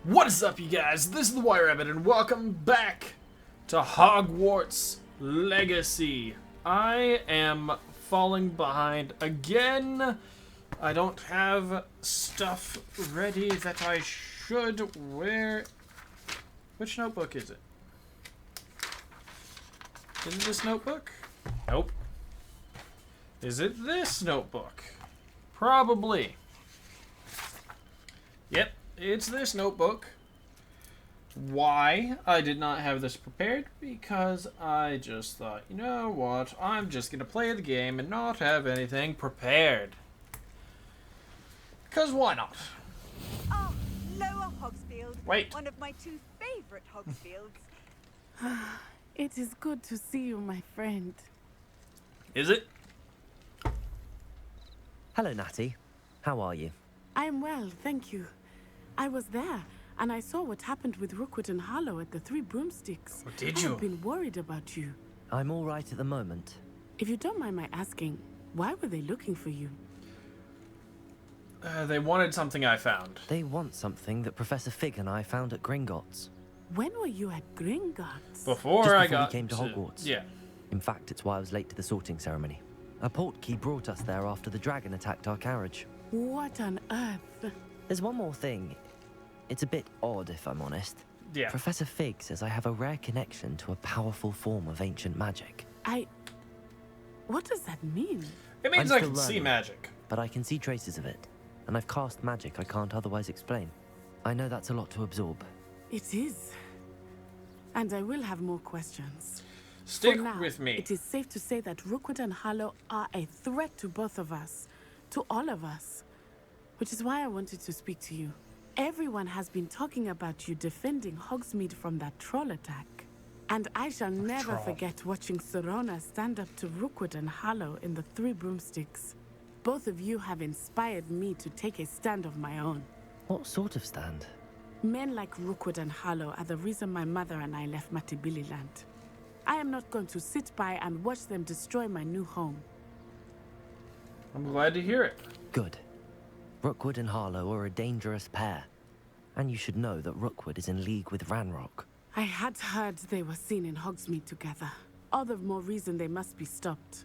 What is up, you guys? This is the Wire Rabbit, and welcome back to Hogwarts Legacy. I am falling behind again. I don't have stuff ready that I should. Which notebook is it? Is it this notebook? Nope. Is it this notebook? Probably. Yep, it's this notebook. Why I did not have this prepared? Because I just thought, you know what, I'm just going to play the game and not have anything prepared. Because why not? Oh, Lower Hogsfield. Wait. One of my two favorite Hogsfields. It is good to see you, my friend. Is it? Hello, Natty. How are you? I am well, thank you. I was there, and I saw what happened with Rookwood and Harlow at the Three Broomsticks. Oh, did I you? have been worried about you. I'm all right at the moment. If you don't mind my asking, why were they looking for you? They wanted something I found. They want something that Professor Fig and I found at Gringotts. When were you at Gringotts? Before Just I before got we came to Hogwarts. Yeah. In fact, it's why I was late to the sorting ceremony. A portkey brought us there after the dragon attacked our carriage. What on earth? There's one more thing. It's a bit odd, if I'm honest. Yeah. Professor Fig says I have a rare connection to a powerful form of ancient magic. What does that mean? It means I'm I still can see learning. magic. But I can see traces of it. And I've cast magic I can't otherwise explain. I know that's a lot to absorb. It is. And I will have more questions. Stick For now, with me. It is safe to say that Rookwood and Harlow are a threat to both of us. To all of us. Which is why I wanted to speak to you. Everyone has been talking about you defending Hogsmeade from that troll attack. And I shall never troll. forget watching Serona stand up to Rookwood and Harlow in the Three Broomsticks. Both of you have inspired me to take a stand of my own. What sort of stand? Men like Rookwood and Harlow are the reason my mother and I left Matibili Land. I am not going to sit by and watch them destroy my new home. I'm glad to hear it. Good. Rookwood and Harlow are a dangerous pair. And you should know that Rookwood is in league with Ranrock. I had heard they were seen in Hogsmeade together. All the more reason they must be stopped.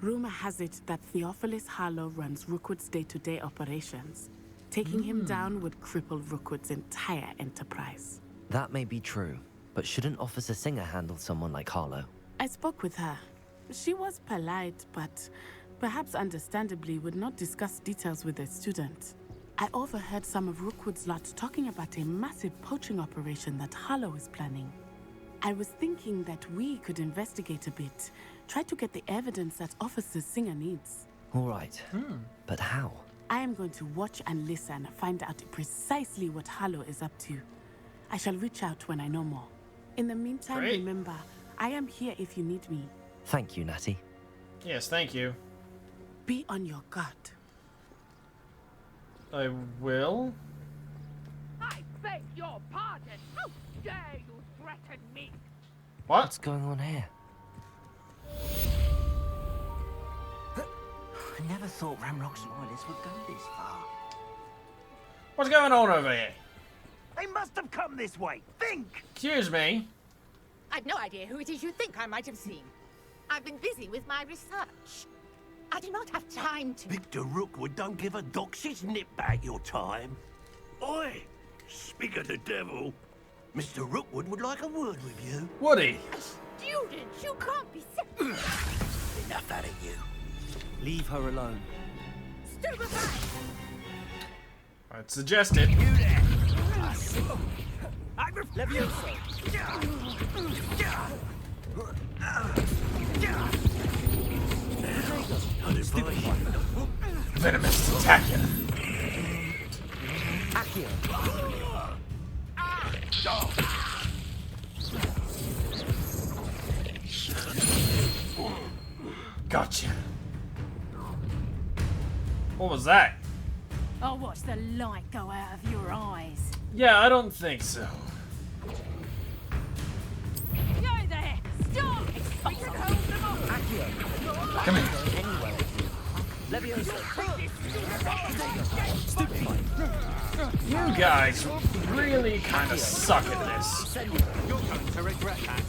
Rumor has it that Theophilus Harlow runs Rookwood's day-to-day operations. Taking him down would cripple Rookwood's entire enterprise. That may be true, but shouldn't Officer Singer handle someone like Harlow? I spoke with her. She was polite, but perhaps understandably would not discuss details with a student. I overheard some of Rookwood's lot talking about a massive poaching operation that Harlow is planning. I was thinking that we could investigate a bit, try to get the evidence that Officer Singer needs. All right, but how? I am going to watch and listen, find out precisely what Harlow is up to. I shall reach out when I know more. In the meantime, Great. remember, I am here if you need me. Thank you, Natty. Yes, thank you. Be on your guard. I will. I beg your pardon. How dare you threaten me? What? What's going on here? I never thought Ramrock's loyalists would go this far. What's going on over here? They must have come this way. Think! Excuse me. I've no idea who it is you think I might have seen. I've been busy with my research. I do not have time to... Victor Rookwood don't give a doxy's nip back your time. Oi! Speak of the devil. Mr. Rookwood would like a word with you. Woody. Student, you can't be serious. Enough out of you. Leave her alone. Stupefy! I'd suggest it. You there! I Levioso! Venomous attack you. Accio! Gotcha. What was that? I'll watch the light go out of your eyes. Yeah, I don't think so. You there! Stop! We can hold them off! Come here. Anyway, Leviosa! You guys really kind of suck at this. You're going to regret that.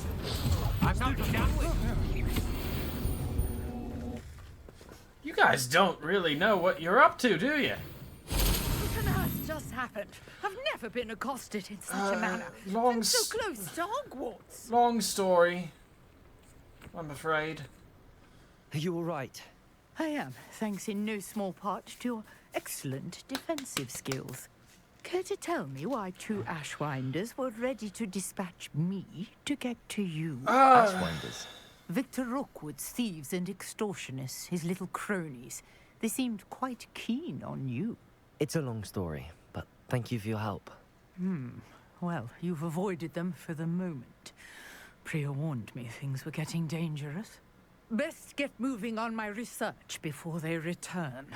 I'm not done with you. You guys don't really know what you're up to, do you? What on earth just happened? I've never been accosted in such a manner. long And so s- close to Hogwarts. Long story, I'm afraid. Are you alright? I am, thanks in no small part to your excellent defensive skills. Care to tell me why two Ashwinders were ready to dispatch me to get to you? Ashwinders. Victor Rookwood's thieves and extortionists, his little cronies. They seemed quite keen on you. It's a long story, but thank you for your help. Well, you've avoided them for the moment. Priya warned me things were getting dangerous. Best get moving on my research before they return.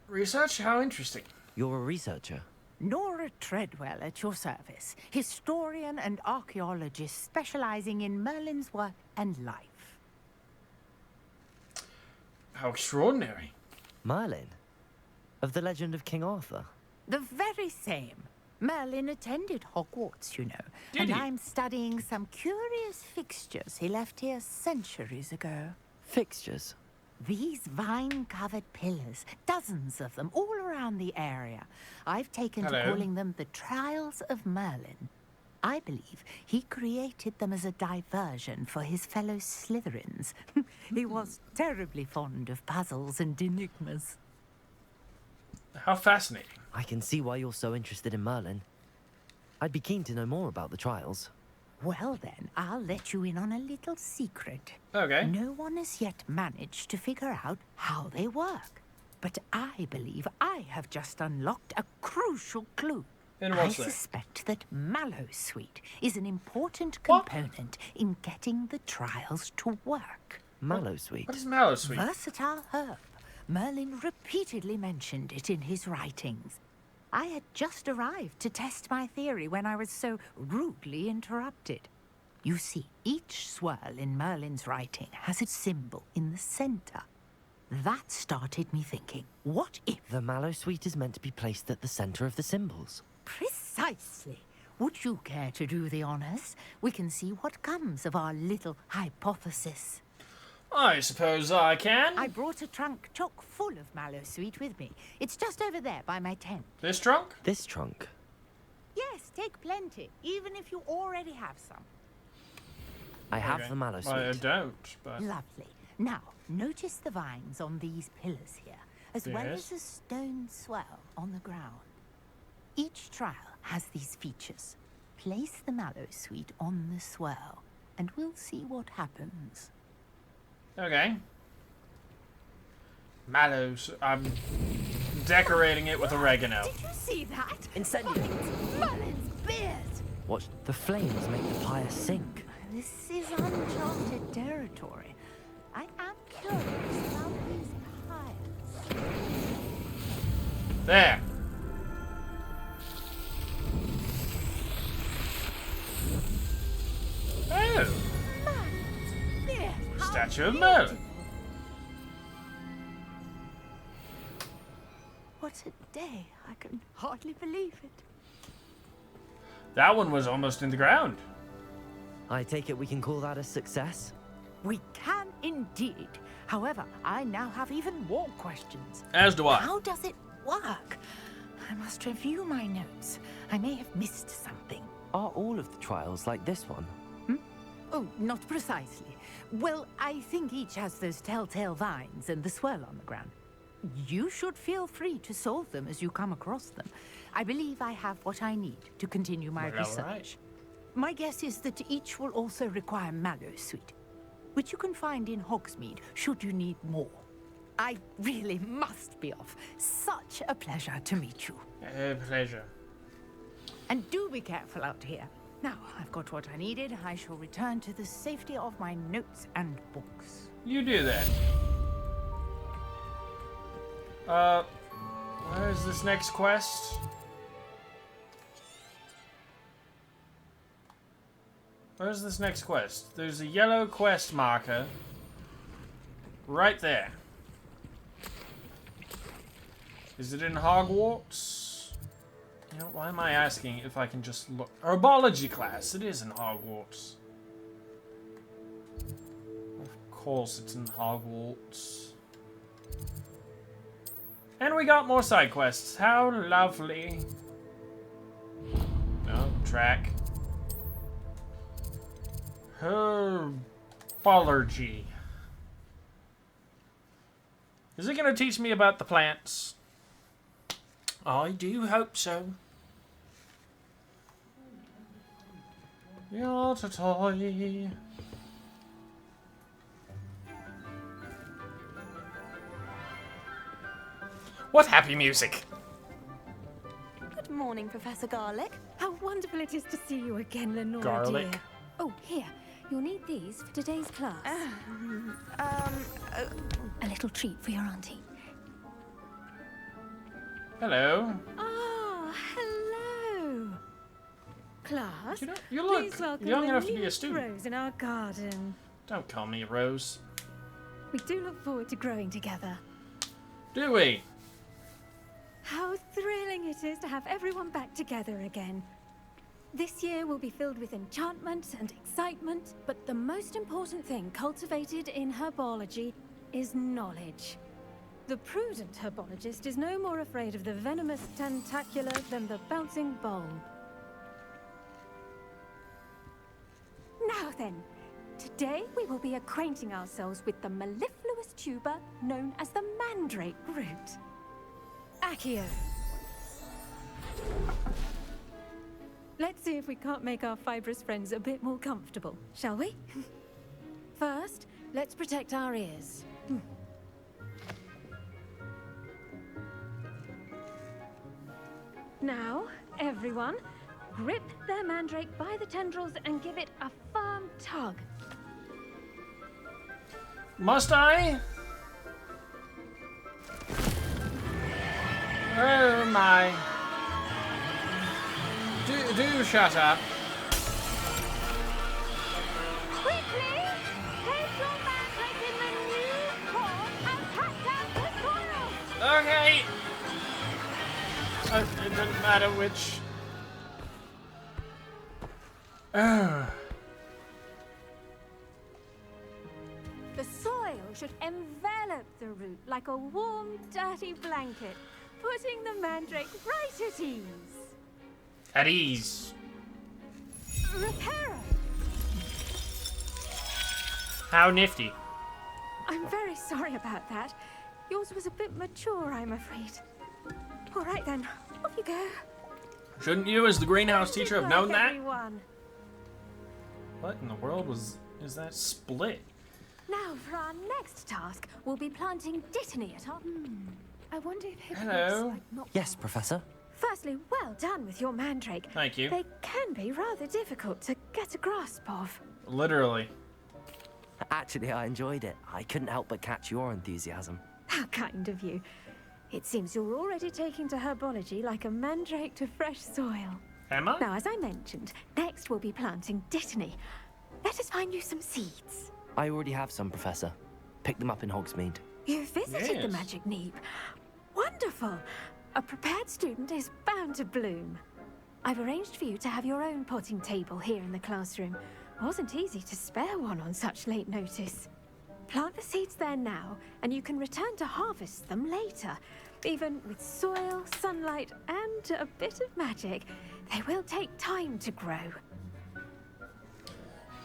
Research? How interesting. You're a researcher. Nora Treadwell at your service, historian and archaeologist specializing in Merlin's work and life. How extraordinary. Merlin? Of the legend of King Arthur? The very same. Merlin attended Hogwarts, you know, Did and he? I'm studying some curious fixtures he left here centuries ago. Fixtures? These vine-covered pillars, dozens of them, all around the area. I've taken Hello. to calling them the Trials of Merlin. I believe he created them as a diversion for his fellow Slytherins. He was terribly fond of puzzles and enigmas. How fascinating. I can see why you're so interested in Merlin. I'd be keen to know more about the trials. Well then, I'll let you in on a little secret. Okay. No one has yet managed to figure out how they work. But I believe I have just unlocked a crucial clue. In I what's that? suspect that Mallowsweet is an important What? component in getting the trials to work. Mallowsweet. What is Mallowsweet? Versatile herb. Merlin repeatedly mentioned it in his writings. I had just arrived to test my theory when I was so rudely interrupted. You see, each swirl in Merlin's writing has its symbol in the center. That started me thinking, what if... The Mallowsweet is meant to be placed at the center of the symbols. Precisely. Would you care to do the honors? We can see what comes of our little hypothesis. I suppose I can. I brought a trunk chock full of Mallowsweet with me. It's just over there by my tent. This trunk? This trunk. Yes, take plenty, even if you already have some. I have Okay. the I Mallowsweet. don't, but... Lovely. Now, notice the vines on these pillars here, as well Yes. as a stone swell on the ground. Each trial has these features. Place the Mallowsweet on the swell, and we'll see what happens. Okay. Mallows. I'm decorating it with oregano. Did you see that? Incendiary. Merlin's beard! Watch the flames make the fire sink. This is uncharted territory. I am curious about these piles. There. Oh, Merlin's beard! How statue of beautiful. Merlin. What a day. I can hardly believe it. That one was almost in the ground. I take it we can call that a success? We can indeed. However, I now have even more questions. As do I. How does it work? I must review my notes. I may have missed something. Are all of the trials like this one? Oh, not precisely. Well, I think each has those telltale vines and the swirl on the ground. You should feel free to solve them as you come across them. I believe I have what I need to continue my Well, all research. right. My guess is that each will also require Mallowsweet, which you can find in Hogsmeade should you need more. I really must be off. Such a pleasure to meet you. Pleasure. And do be careful out here. Now, I've got what I needed. I shall return to the safety of my notes and books. You do that. Where's this next quest? Where's this next quest? There's a yellow quest marker. Right there. Is it in Hogwarts? You know, why am I asking if I can just look? Herbology class. It is in Hogwarts. Of course it's in Hogwarts. And we got more side quests. How lovely. No, track. Herbology. Is it going to teach me about the plants? I do hope so. You're a toy. What happy music? Good morning, Professor Garlick. How wonderful it is to see you again, Lenora Garlic. dear. Oh, here. You'll need these for today's class. A little treat for your auntie. Hello. Oh, hello. Class, You look please welcome young the enough to be a newest student. rose in our garden. Don't call me Rose. We do look forward to growing together. Do we? How thrilling it is to have everyone back together again. This year will be filled with enchantment and excitement, but the most important thing cultivated in herbology is knowledge. The prudent herbologist is no more afraid of the venomous tentacular than the bouncing bulb. Now then, today we will be acquainting ourselves with the mellifluous tuber known as the mandrake root. Accio. Let's see if we can't make our fibrous friends a bit more comfortable, shall we? First, let's protect our ears. Now, everyone, grip their mandrake by the tendrils and give it a firm tug. Must I? Oh my. Do shut up. Quickly! Place your mandrake in the new pot and pat down the soil! Okay. It doesn't matter which. The soil should envelop the root like a warm, dirty blanket, putting the mandrake right at ease. At ease. Reparo! How nifty. I'm very sorry about that. Yours was a bit mature, I'm afraid. All right then, off you go. Shouldn't you, as the greenhouse teacher, have known that? Everyone. What in the world is that split? Now for our next task, we'll be planting dittany at our... I wonder if hippogriffs Hello. like not... Yes, Professor. Firstly, well done with your mandrake. Thank you. They can be rather difficult to get a grasp of. Literally. Actually, I enjoyed it. I couldn't help but catch your enthusiasm. How kind of you. It seems you're already taking to herbology like a mandrake to fresh soil. Am I? Now, as I mentioned, next we'll be planting dittany. Let us find you some seeds. I already have some, Professor. Picked them up in Hogsmeade. You visited the Yes. Magic Neep. Wonderful. A prepared student is bound to bloom. I've arranged for you to have your own potting table here in the classroom. Wasn't easy to spare one on such late notice. Plant the seeds there now, and you can return to harvest them later. Even with soil, sunlight, and a bit of magic, they will take time to grow.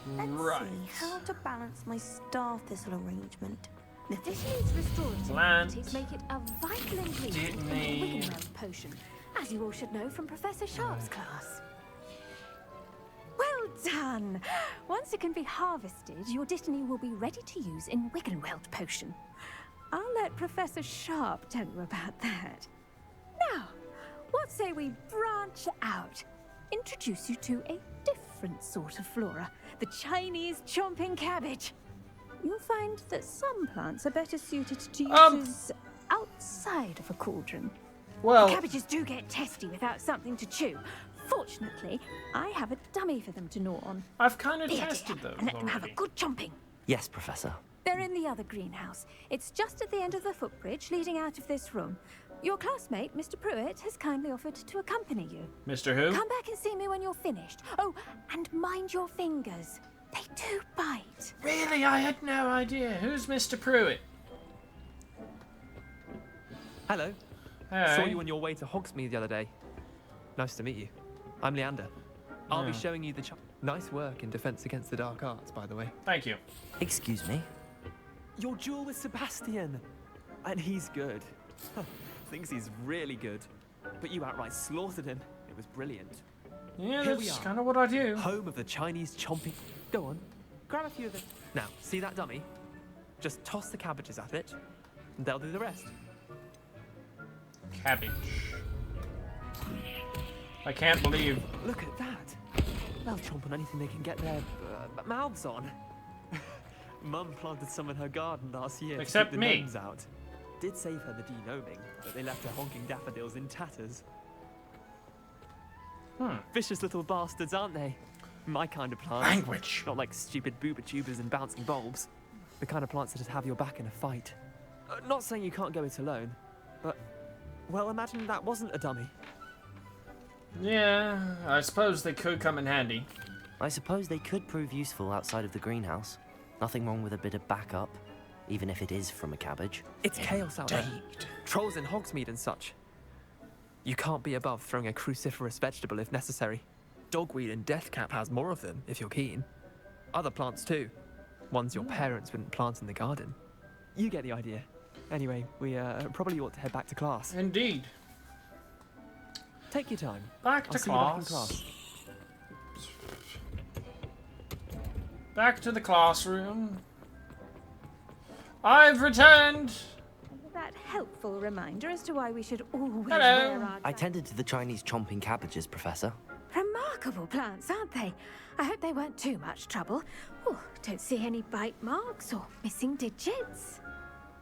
Right. How to balance my star thistle arrangement. Dittany's restorative Plant. properties make it a vital ingredient in the Dittany. Wiggenweld potion, as you all should know from Professor Sharp's class. Well done! Once it can be harvested, your dittany will be ready to use in Wiggenweld potion. I'll let Professor Sharp tell you about that. Now, what say we branch out? Introduce you to a different sort of flora, the Chinese chomping cabbage. You'll find that some plants are better suited to uses outside of a cauldron. Well, Cabbages do get testy without something to chew. Fortunately, I have a dummy for them to gnaw on. I've kind of Here, tested dear, those and let them have a already. good chomping. Yes, Professor. They're in the other greenhouse. It's just at the end of the footbridge leading out of this room. Your classmate, Mr. Pruitt, has kindly offered to accompany you. Mr. Who? Come back and see me when you're finished. Oh, and mind your fingers. They do bite. Really? I had no idea. Who's Mr. Pruitt? Hello. Hey. Saw you on your way to Hogsmeade the other day. Nice to meet you. I'm Leander. I'll be showing you the nice work in Defense Against the Dark Arts, by the way. Thank you. Excuse me? Your duel with Sebastian. And he's good. Thinks he's really good. But you outright slaughtered him. It was brilliant. Yeah, Here we that's are. kind of what I do. Home of the Chinese chomping. Go on. Grab a few of them. Now, see that dummy? Just toss the cabbages at it, and they'll do the rest. Cabbage. I can't believe. Look at that. They'll chomp on anything they can get their mouths on. Mum planted some in her garden last year Except to keep me. the gnomes out. Did save her the denoming, but they left her honking daffodils in tatters. Vicious little bastards, aren't they? My kind of plants. Language. Not like stupid booba tubers and bouncing bulbs. The kind of plants that just have your back in a fight. Not saying you can't go it alone, but, well, imagine that wasn't a dummy. Yeah, I suppose they could come in handy. I suppose they could prove useful outside of the greenhouse. Nothing wrong with a bit of backup, even if it is from a cabbage. It's chaos out there. Indeed. Trolls in Hogsmeade and such. You can't be above throwing a cruciferous vegetable if necessary. Dogweed and deathcap has more of them, if you're keen. Other plants too. Ones your parents wouldn't plant in the garden. You get the idea. Anyway, we probably ought to head back to class. Indeed. Take your time. Back I'll to see you back in class. class. Back to the classroom. I've returned. That helpful reminder as to why we should always Hello. wear our... I tended to the Chinese chomping cabbages, Professor. Remarkable plants, aren't they? I hope they weren't too much trouble. Oh, don't see any bite marks or missing digits.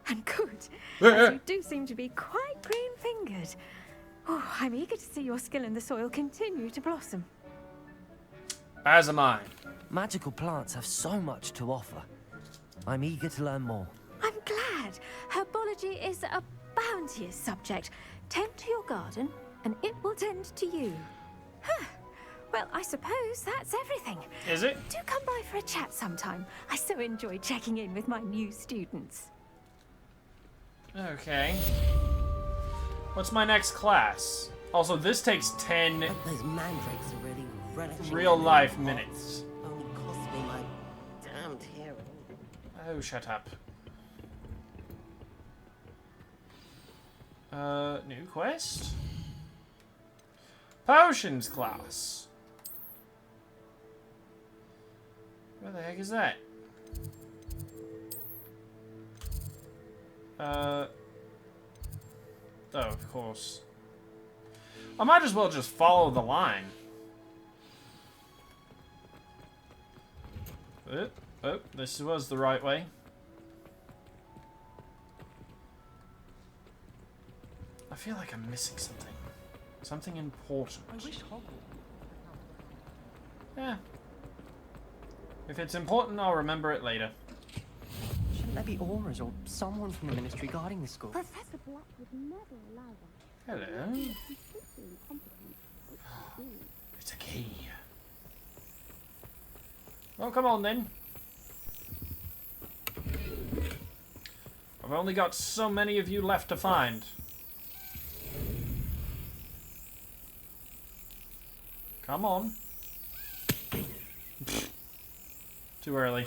And good, as you do seem to be quite green-fingered. Oh, I'm eager to see your skill in the soil continue to blossom. As am I. Magical plants have so much to offer. I'm eager to learn more. I'm glad. Herbology is a bounteous subject. Tend to your garden, and it will tend to you. Huh. Well, I suppose that's everything. Is it? Do come by for a chat sometime. I so enjoy checking in with my new students. Okay. What's my next class? Also, this takes 10 Those mandrakes are really relishing real their life new minutes. pots. Only cost me my damned hearing. Oh, shut up. New quest? Potions class. Where the heck is that? Oh, of course. I might as well just follow the line. Oh, this was the right way. I feel like I'm missing something. Something important. I wish Hogwarts. Yeah. If it's important, I'll remember it later. Shouldn't there be auras or someone from the ministry guarding the school? Professor Black would never allow them. Hello. He is completely incompetent. It's a key. Well, come on then. I've only got so many of you left to find. Come on. Too early.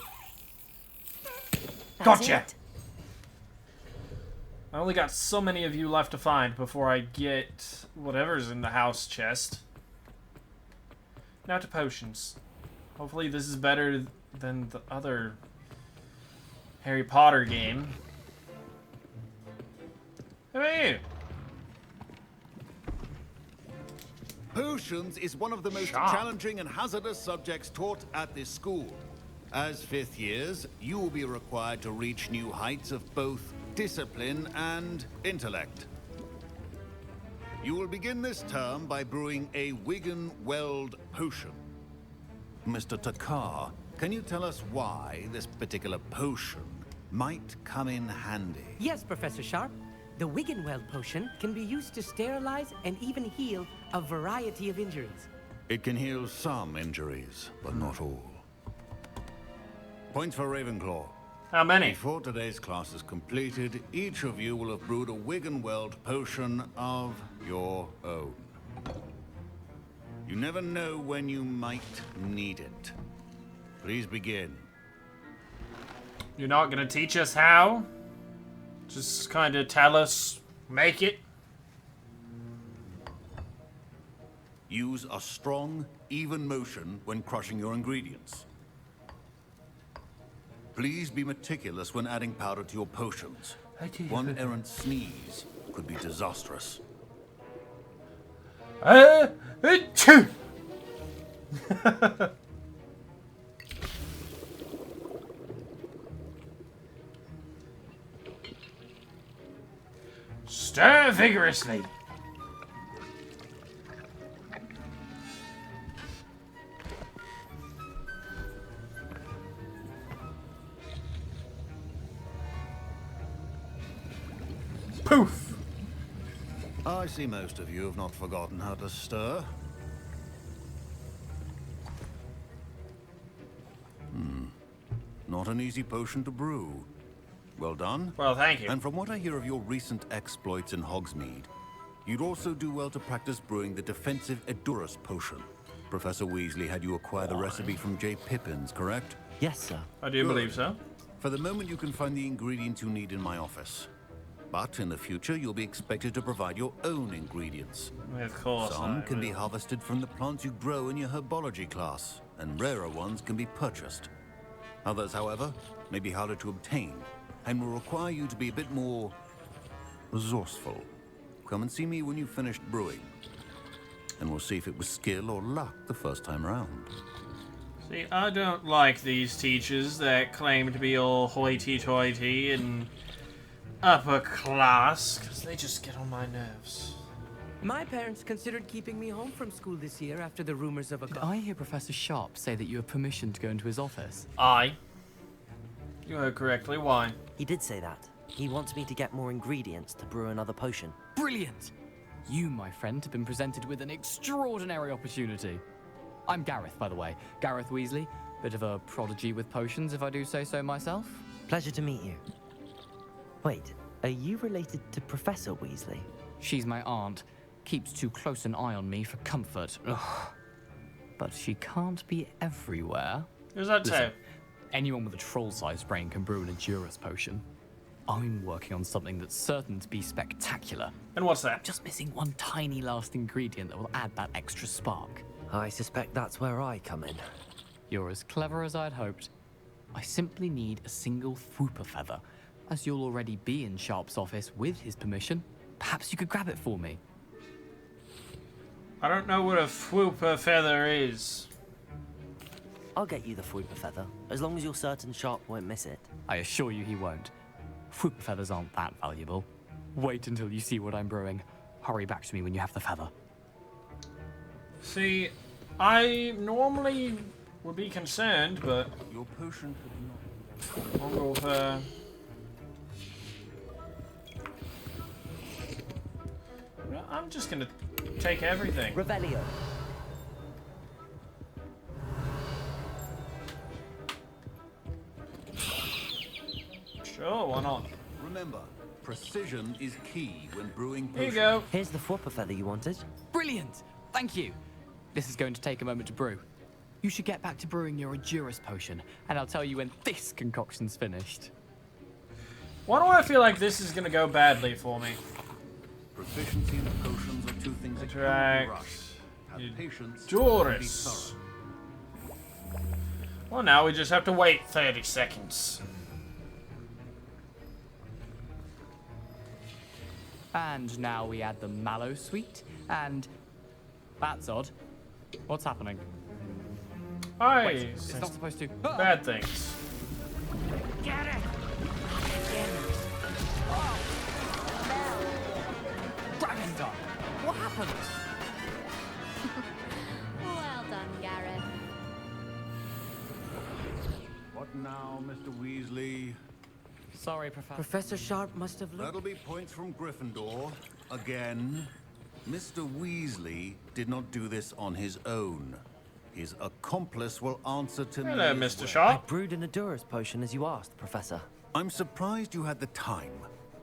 Gotcha! I only got so many of you left to find before I get whatever's in the house chest. Now to potions. Hopefully this is better than the other Harry Potter game. Who are you? Potions is one of the most Sharp. challenging and hazardous subjects taught at this school. As fifth years, you will be required to reach new heights of both discipline and intellect. You will begin this term by brewing a Wigan-Weld potion. Mr. Takar, can you tell us why this particular potion might come in handy. Yes, Professor Sharp. The Wiggenweld potion can be used to sterilize and even heal a variety of injuries. It can heal some injuries, but not all. Points for Ravenclaw. How many? Before today's class is completed, each of you will have brewed a Wiggenweld potion of your own. You never know when you might need it. Please begin. You're not gonna teach us how? Just kind of tell us, make it? Use a strong, even motion when crushing your ingredients. Please be meticulous when adding powder to your potions. One errant sneeze could be disastrous. Achoo! Stir vigorously. Poof! I see most of you have not forgotten how to stir. Not an easy potion to brew. Well done. Well, thank you. And from what I hear of your recent exploits in Hogsmeade, you'd also do well to practice brewing the defensive Edurus potion. Professor Weasley had you acquire the recipe from J. Pippin's, correct? Yes, sir. I do Good. believe so. For the moment, you can find the ingredients you need in my office. But in the future, you'll be expected to provide your own ingredients. Of course. Some I can be will. harvested from the plants you grow in your herbology class, and rarer ones can be purchased. Others, however, may be harder to obtain, and will require you to be a bit more resourceful. Come and see me when you've finished brewing, and we'll see if it was skill or luck the first time round. See, I don't like these teachers that claim to be all hoity-toity and upper class, because they just get on my nerves. My parents considered keeping me home from school this year after the rumors of a... Did I hear Professor Sharp say that you have permission to go into his office? You heard correctly. Why? He did say that. He wants me to get more ingredients to brew another potion. Brilliant! You, my friend, have been presented with an extraordinary opportunity. I'm Gareth, by the way. Gareth Weasley. Bit of a prodigy with potions, if I do say so myself. Pleasure to meet you. Wait, are you related to Professor Weasley? She's my aunt. Keeps too close an eye on me for comfort. Ugh. But she can't be everywhere. Who's that Listen, to? anyone with a troll-sized brain can brew an Edurus potion. I'm working on something that's certain to be spectacular. And what's that? Just missing one tiny last ingredient that will add that extra spark. I suspect that's where I come in. You're as clever as I'd hoped. I simply need a single Fwooper feather. As you'll already be in Sharp's office with his permission, perhaps you could grab it for me. I don't know what a Fwooper feather is. I'll get you the Fwooper feather, as long as you're certain Sharp won't miss it. I assure you he won't. Fwooper feathers aren't that valuable. Wait until you see what I'm brewing. Hurry back to me when you have the feather. See, I normally would be concerned, but Your potion could not... I'll go with, I'm just gonna take everything. Revelio. Sure, why not? Remember, precision is key when brewing Here you potions. go. Here's the Fwooper feather you wanted. Brilliant! Thank you. This is going to take a moment to brew. You should get back to brewing your Edurus potion, and I'll tell you when this concoction's finished. Why do I feel like this is gonna go badly for me? Proficiency in potions are two things that can't be Attract. rushed. Have patience. Edurus. And be thorough. Well, now we just have to wait 30 seconds. And now we add the mallow sweet, and... That's odd. What's happening? Wait, it's not supposed to... Bad things. Get it! Dragon Dog! What happened? Well done, Gareth. What now, Mr. Weasley? Sorry, Professor. Professor Sharp must have looked... That'll be points from Gryffindor. Again. Mr. Weasley did not do this on his own. His accomplice will answer to me. Hello, Mr. Sharp. I brewed an Adurus potion as you asked, Professor. I'm surprised you had the time.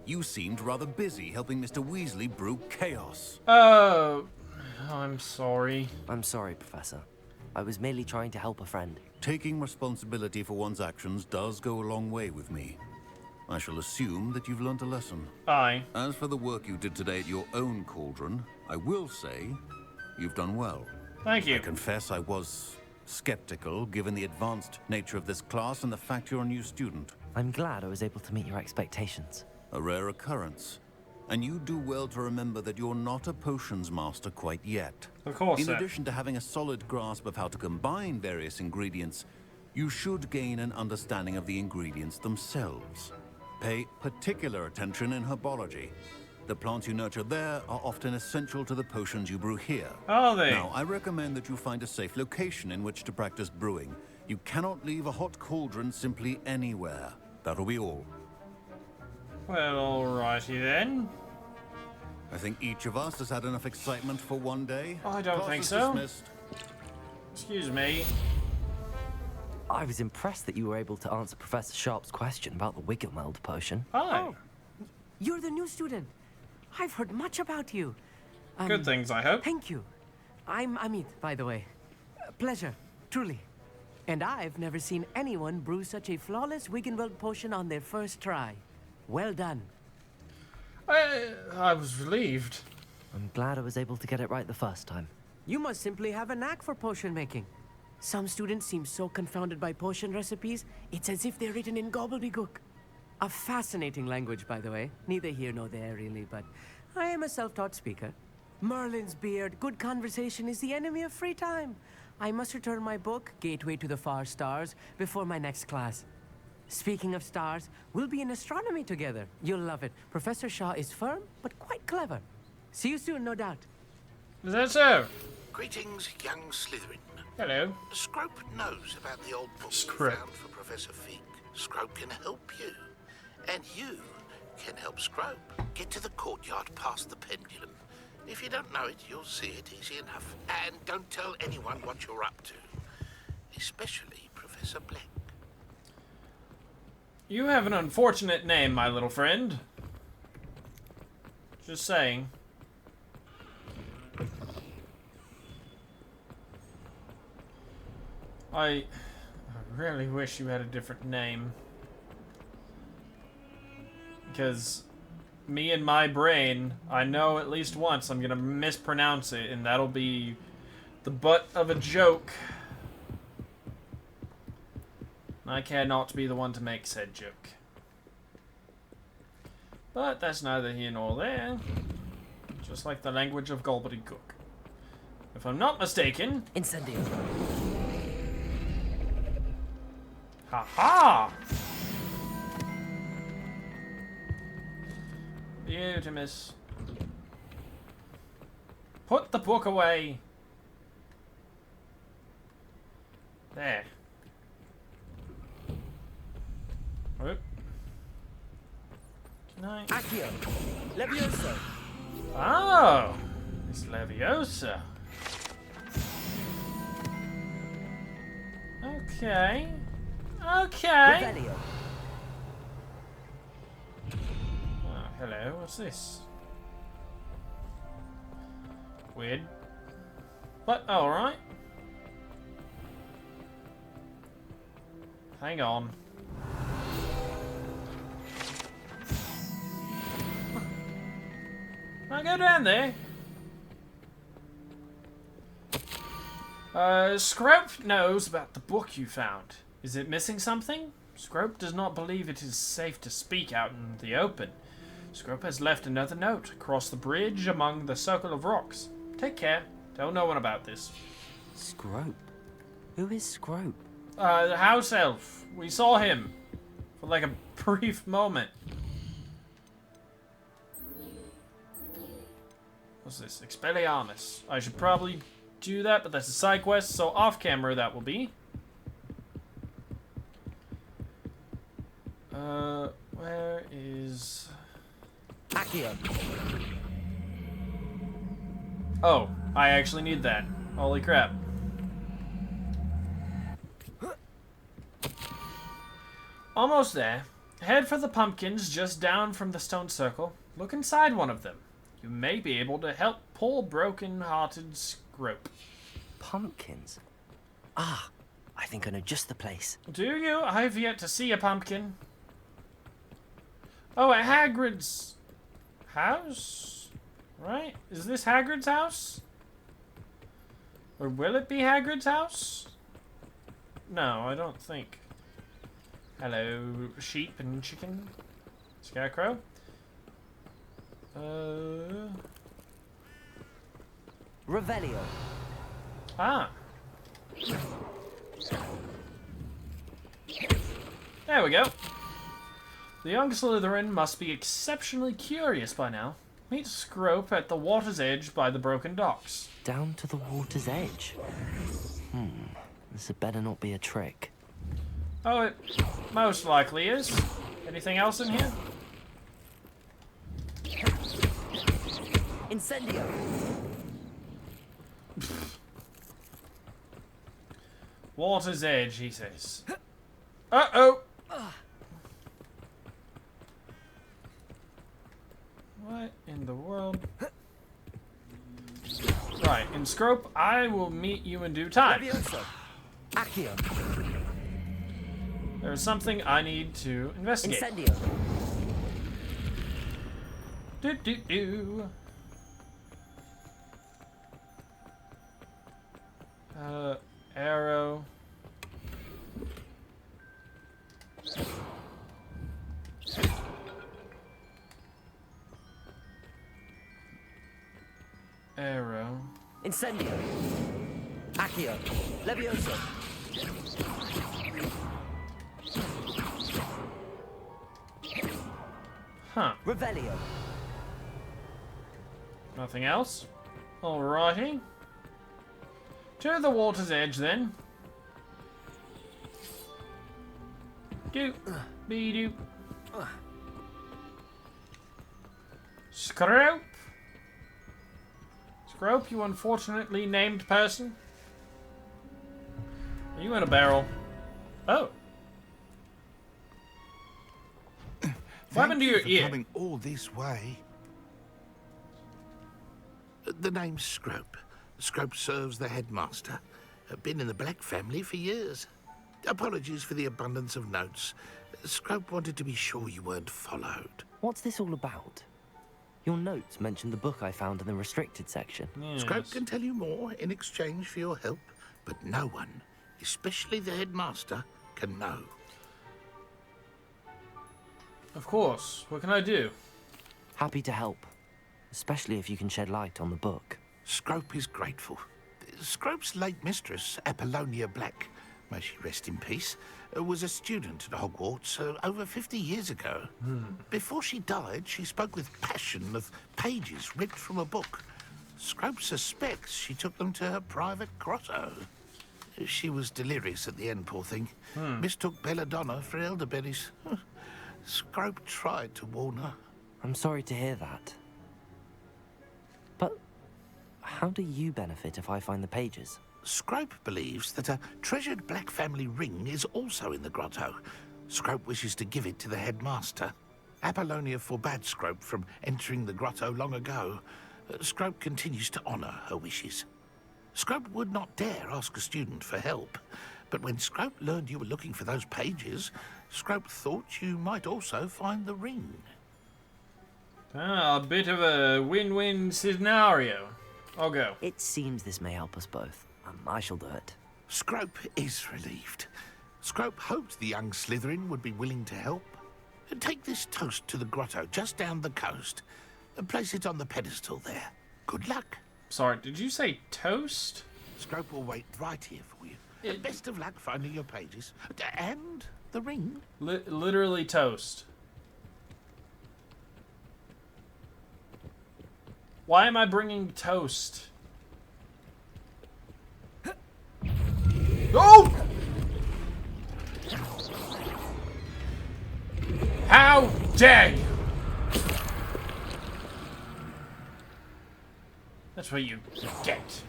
You seemed rather busy helping Mr. Weasley brew chaos. Oh, I'm sorry. I'm sorry, Professor. I was merely trying to help a friend. Taking responsibility for one's actions does go a long way with me. I shall assume that you've learnt a lesson. Aye. As for the work you did today at your own cauldron, I will say you've done well. Thank you. I confess I was skeptical, given the advanced nature of this class and the fact you're a new student. I'm glad I was able to meet your expectations. A rare occurrence. And you do well to remember that you're not a potions master quite yet. Of course, In sir. addition to having a solid grasp of how to combine various ingredients, you should gain an understanding of the ingredients themselves. Pay particular attention in herbology. The plants you nurture there are often essential to the potions you brew here. Are they? Now, I recommend that you find a safe location in which to practice brewing. You cannot leave a hot cauldron simply anywhere. That'll be all. Well, alrighty then. I think each of us has had enough excitement for one day. I don't Class think is so. Dismissed. Excuse me. I was impressed that you were able to answer Professor Sharp's question about the Wiggenweld potion. Hi. Oh, you're the new student. I've heard much about you. Good things, I hope. Thank you. I'm Amit, by the way. Pleasure, truly. And I've never seen anyone brew such a flawless Wiggenweld potion on their first try. Well done. I was relieved. I'm glad I was able to get it right the first time. You must simply have a knack for potion making. Some students seem so confounded by potion recipes, it's as if they're written in gobbledygook. A fascinating language, by the way. Neither here nor there, really, but I am a self-taught speaker. Merlin's beard, good conversation is the enemy of free time. I must return my book, Gateway to the Far Stars, before my next class. Speaking of stars, we'll be in astronomy together. You'll love it. Professor Shaw is firm, but quite clever. See you soon, no doubt. Is that so? Greetings, young Slytherin. Hello. Scrope knows about the old book Scrope. you found for Professor Fig. Scrope can help you. And you can help Scrope. Get to the courtyard past the pendulum. If you don't know it, you'll see it easy enough. And don't tell anyone what you're up to. Especially Professor Black. You have an unfortunate name, my little friend. Just saying. I really wish you had a different name. Because me and my brain, I know at least once I'm gonna mispronounce it, and that'll be the butt of a joke. I cannot be the one to make said joke. But that's neither here nor there. Just like the language of gobbledygook. If I'm not mistaken... Incendio. Ha-ha! Beautimus. Put the book away. There. Oh. Can I... Accio. Levioso. Oh! It's Leviosa. Okay. Okay. Revelio. Oh, hello, what's this? Weird. But, alright. Hang on. I'll go down there. Scrope knows about the book you found. Is it missing something? Scrope does not believe it is safe to speak out in the open. Scrope has left another note across the bridge among the circle of rocks. Take care. Tell no one about this. Scrope? Who is Scrope? The house elf. We saw him for like a brief moment. What's this? Expelliarmus. I should probably do that, but that's a side quest, so off camera that will be. Where is... Accio. Oh, I actually need that. Holy crap. Almost there. Head for the pumpkins just down from the stone circle. Look inside one of them. You may be able to help poor broken-hearted Scrope. Pumpkins? Ah, I think I know just the place. Do you? I've yet to see a pumpkin. Oh, at Hagrid's house? Right? Is this Hagrid's house? Or will it be Hagrid's house? No, I don't think. Hello, sheep and chicken. Scarecrow. Revelio. Ah. There we go. The young Slytherin must be exceptionally curious by now. Meet Scrope at the water's edge by the broken docks. Down to the water's edge? This had better not be a trick. Oh, it most likely is. Anything else in here? Incendio! Water's edge, he says. Uh-oh! What in the world? Right, in Scrope, I will meet you in due time. Accio. There's something I need to investigate. Incendio. Do. Arrow. Arrow. Incendio. Accio. Levioso. Huh. Revelio. Nothing else? Alrighty. To the water's edge, then. Doop. Be-doop. Scrope. Scrope, you unfortunately named person. Are you in a barrel? Oh. What happened to your ear? Coming all this way. The name's Scrope. Scrope serves the headmaster. Been in the Black family for years. Apologies for the abundance of notes. Scrope wanted to be sure you weren't followed. What's this all about? Your notes mentioned the book I found in the restricted section. Yes. Scrope can tell you more in exchange for your help, but no one, especially the headmaster, can know. Of course. What can I do? Happy to help, especially if you can shed light on the book. Scrope is grateful. Scrope's late mistress, Apollonia Black, may she rest in peace, was a student at Hogwarts over 50 years ago. Before she died, she spoke with passion of pages ripped from a book. Scrope suspects she took them to her private grotto. She was delirious at the end, poor thing. Mistook belladonna for elderberries. Scrope tried to warn her. I'm sorry to hear that. But how do you benefit if I find the pages? Scrope believes that a treasured Black family ring is also in the grotto. Scrope wishes to give it to the headmaster. Apollonia forbade Scrope from entering the grotto long ago. Scrope continues to honour her wishes. Scrope would not dare ask a student for help, but when Scrope learned you were looking for those pages, Scrope thought you might also find the ring. Ah, a bit of a win-win scenario. I'll go. It seems this may help us both. I shall do it. Scrope is relieved. Scrope hoped the young Slytherin would be willing to help. Take this toast to the grotto just down the coast and place it on the pedestal there. Good luck. Sorry, did you say toast? Scrope will wait right here for you. Best of luck finding your pages. And the ring. Literally toast. Why am I bringing toast? Oh! How dare you! That's what you get.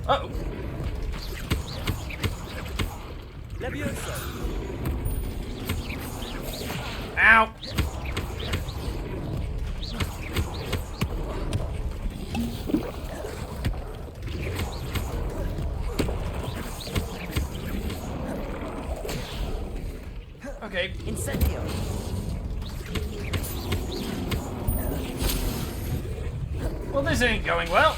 Uh-oh. Ow! Okay. Incendio. Well, this ain't going well.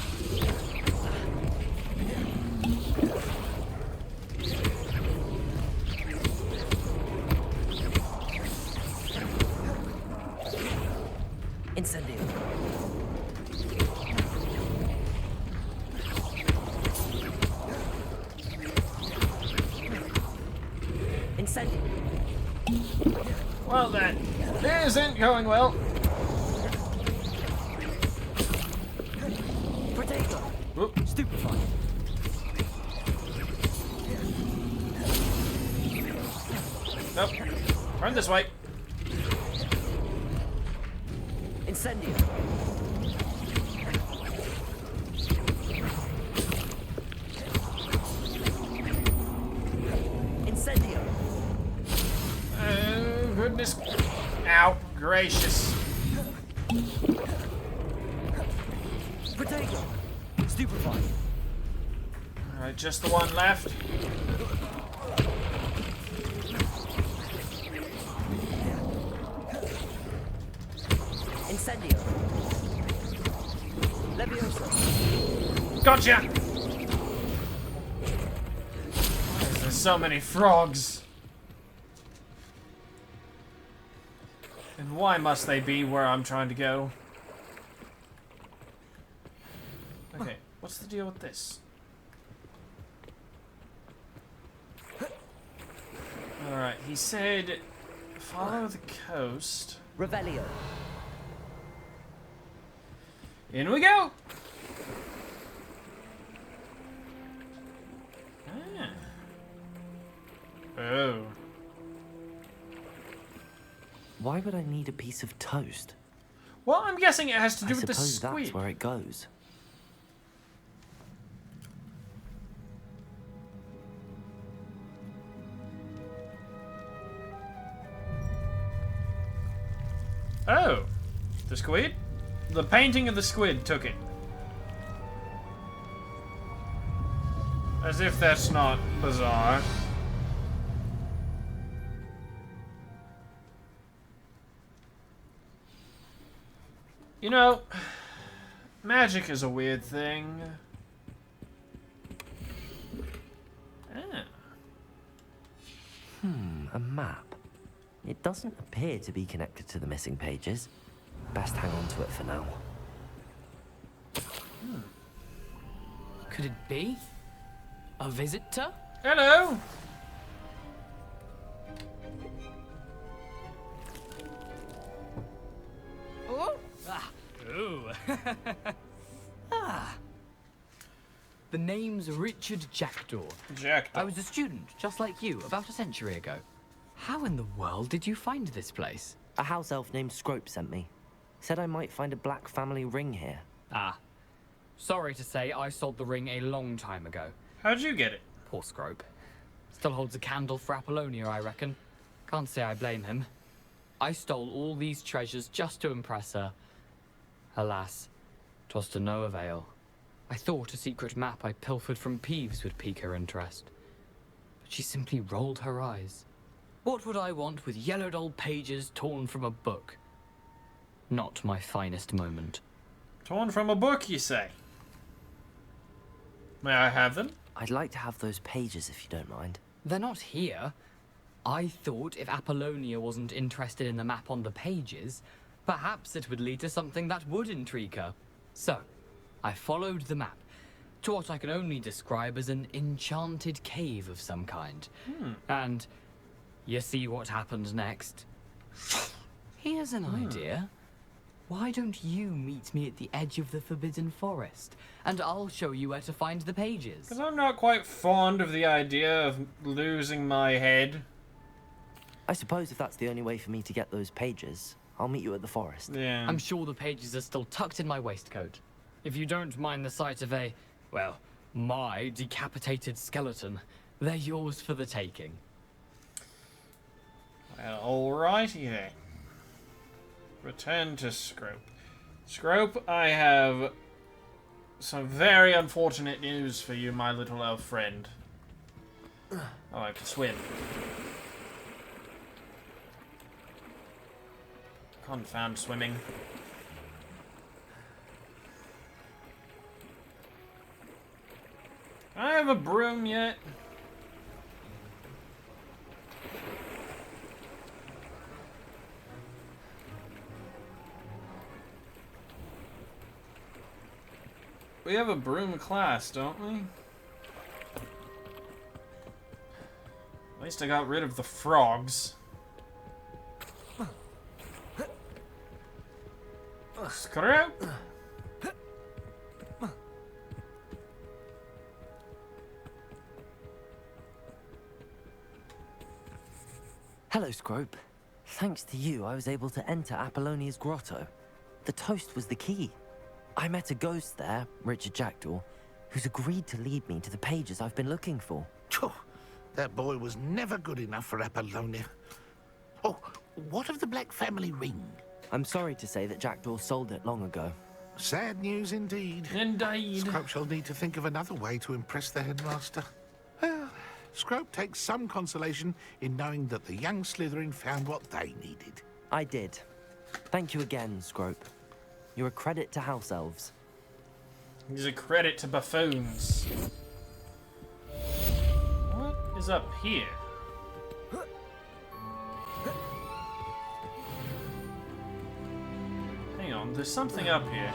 Incendio. Incendio. Well, that isn't going well. Potato. Whoop. Stupefy. Nope. Run this way. Incendio. Incendio. Oh, goodness. Ow. Gracious. Potato. Stupefy. Alright, just the one left. Incendio. Leviosa. Gotcha! Why is there so many frogs? And why must they be where I'm trying to go? Okay, what's the deal with this? Alright, he said follow the coast. Revelio. In we go! Ah. Oh. Why would I need a piece of toast? Well, I'm guessing it has to do with the suppose squid. that's where it goes. Oh. The squid? The painting of the squid took it. As if that's not bizarre. You know, magic is a weird thing. Ah. A map. It doesn't appear to be connected to the missing pages. Best hang on to it for now. Could it be? A visitor? Hello! Oh! Ah. Ooh. Ah. The name's Richard Jackdaw. Jackdaw. I was a student, just like you, about a century ago. How in the world did you find this place? A house elf named Scrope sent me. Said I might find a black family ring here. Ah. Sorry to say, I sold the ring a long time ago. How'd you get it? Poor Scrope. Still holds a candle for Apollonia, I reckon. Can't say I blame him. I stole all these treasures just to impress her. Alas, 'twas to no avail. I thought a secret map I pilfered from Peeves would pique her interest. But she simply rolled her eyes. What would I want with yellowed old pages torn from a book? Not my finest moment. Torn from a book, you say? May I have them? I'd like to have those pages if you don't mind. They're not here. I thought if Apollonia wasn't interested in the map on the pages, perhaps it would lead to something that would intrigue her. So, I followed the map to what I can only describe as an enchanted cave of some kind. And you see what happened next. Here's an idea. Why don't you meet me at the edge of the Forbidden Forest, and I'll show you where to find the pages? Because I'm not quite fond of the idea of losing my head. I suppose if that's the only way for me to get those pages, I'll meet you at the forest. Yeah. I'm sure the pages are still tucked in my waistcoat. If you don't mind the sight of a, well, my decapitated skeleton, they're yours for the taking. Well, alrighty then. Return to Scrope. Scrope, I have some very unfortunate news for you, my little elf friend. Oh, I can swim. Confound swimming. Can I have a broom yet? We have a broom class, don't we? At least I got rid of the frogs. Scrope! Hello, Scrope. Thanks to you, I was able to enter Apollonia's grotto. The toast was the key. I met a ghost there, Richard Jackdaw, who's agreed to lead me to the pages I've been looking for. Phew, that boy was never good enough for Apollonia. Oh, what of the Black family ring? I'm sorry to say that Jackdaw sold it long ago. Sad news indeed. Indeed. Scrope shall need to think of another way to impress the headmaster. Well, Scrope takes some consolation in knowing that the young Slytherin found what they needed. I did. Thank you again, Scrope. You're a credit to house elves. He's a credit to buffoons. What is up here? Hang on, there's something up here.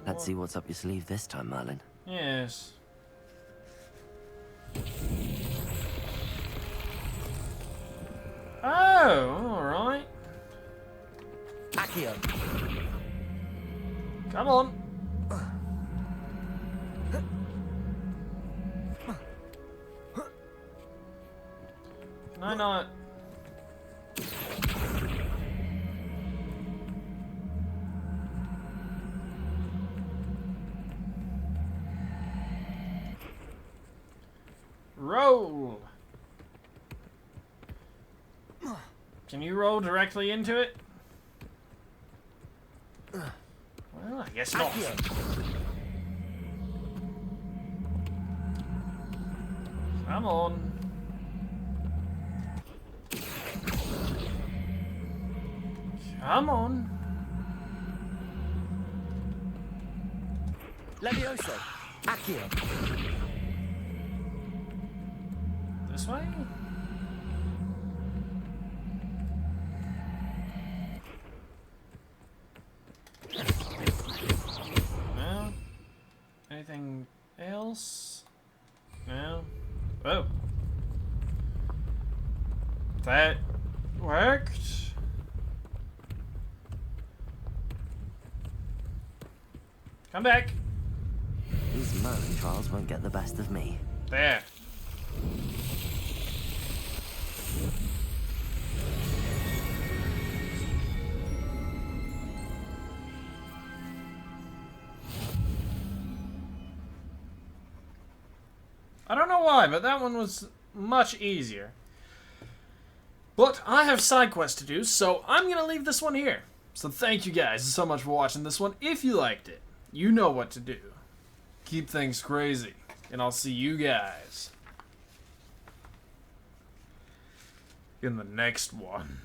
Let's see what's up your sleeve this time, Merlin. Yes. Oh, alright. Accio. Come on. Can I not? Roll! Can you roll directly into it? Well, I guess not. Come on. Come on. Levioso. Accio. This way? No. Anything else? No. Oh. That worked. Come back. These Merlin trials won't get the best of me. There. I don't know why, but that one was much easier. But I have side quests to do, so I'm going to leave this one here. So thank you guys so much for watching this one. If you liked it, you know what to do. Keep things crazy, and I'll see you guys in the next one.